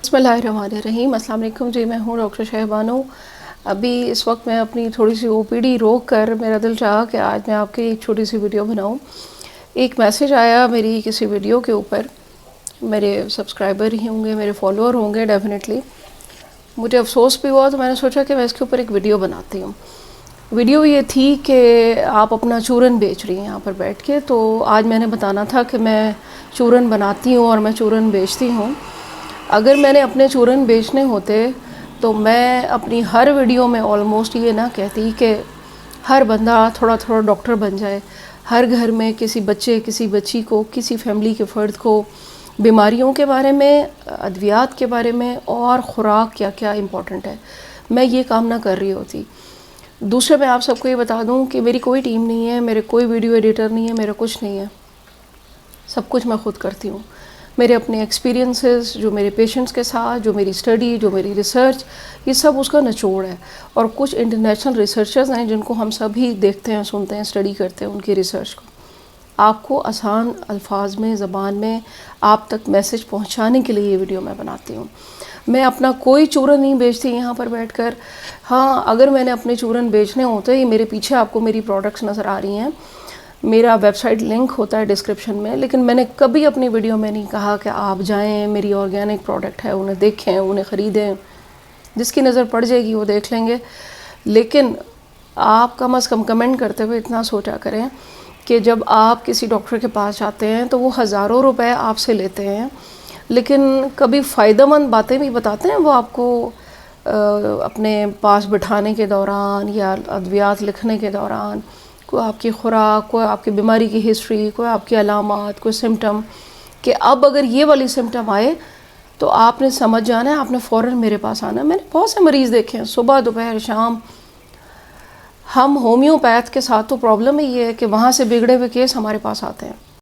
बिस्मिल्लाहिर्रहमानिर्रहीम। अस्सलाम वालेकुम जी, मैं हूँ डॉक्टर शहबानो। अभी इस वक्त मैं अपनी थोड़ी सी OPD रोक कर मेरा दिल चाहा कि आज मैं आपकी एक छोटी सी वीडियो बनाऊँ। एक मैसेज आया मेरी किसी वीडियो के ऊपर, मेरे सब्सक्राइबर ही होंगे, मेरे फॉलोअर होंगे डेफिनेटली। मुझे अफसोस भी हुआ तो मैंने सोचा कि मैं इसके ऊपर एक वीडियो बनाती हूँ। वीडियो ये थी कि आप अपना चूरन बेच रही हैं यहाँ पर बैठ के, तो आज मैंने बताना था कि मैं चूरन बनाती हूँ और मैं चूरन बेचती हूँ। अगर मैंने अपने चूरन बेचने होते तो मैं अपनी हर वीडियो में ऑलमोस्ट ये ना कहती कि हर बंदा थोड़ा थोड़ा डॉक्टर बन जाए, हर घर में किसी बच्चे, किसी बच्ची को, किसी फैमिली के फ़र्द को बीमारियों के बारे में, अद्वियात के बारे में और ख़ुराक क्या क्या इम्पॉर्टेंट है, मैं ये काम ना कर रही होती। दूसरे मैं आप सबको ये बता दूं कि मेरी कोई टीम नहीं है, मेरे कोई वीडियो एडिटर नहीं है, मेरा कुछ नहीं है, सब कुछ मैं ख़ुद करती हूँ। मेरे अपने एक्सपीरियंसेस, जो मेरे पेशेंट्स के साथ, जो मेरी स्टडी, जो मेरी रिसर्च, ये सब उसका निचोड़ है। और कुछ इंटरनेशनल रिसर्चर्स हैं जिनको हम सभी देखते हैं, सुनते हैं, स्टडी करते हैं उनकी रिसर्च को। आपको आसान अल्फाज में, ज़बान में आप तक मैसेज पहुंचाने के लिए ये वीडियो मैं बनाती हूँ। मैं अपना कोई चूरन नहीं बेचती यहाँ पर बैठकर। हाँ, अगर मैंने अपने चूरन बेचने होते, ये मेरे पीछे आपको मेरी प्रोडक्ट्स नज़र आ रही हैं, मेरा वेबसाइट लिंक होता है डिस्क्रिप्शन में, लेकिन मैंने कभी अपनी वीडियो में नहीं कहा कि आप जाएं, मेरी ऑर्गेनिक प्रोडक्ट है, उन्हें देखें, उन्हें ख़रीदें। जिसकी नज़र पड़ जाएगी वो देख लेंगे। लेकिन आप कम अज़ कम कमेंट करते हुए इतना सोचा करें कि जब आप किसी डॉक्टर के पास जाते हैं तो वो हज़ारों रुपए आपसे लेते हैं, लेकिन कभी फ़ायदेमंद बातें भी बताते हैं वो आपको अपने पास बिठाने के दौरान या अद्वियात लिखने के दौरान। कोई आपकी खुराक, कोई आपकी बीमारी की हिस्ट्री, कोई आपकी अलामात, कोई सिम्टम, कि अब अगर ये वाली सिम्टम आए तो आपने समझ जाना है, आपने फ़ौरन मेरे पास आना है। मैंने बहुत से मरीज़ देखे हैं, सुबह, दोपहर, शाम। हम होम्योपैथ के साथ तो प्रॉब्लम ही ये है कि वहाँ से बिगड़े हुए केस हमारे पास आते हैं।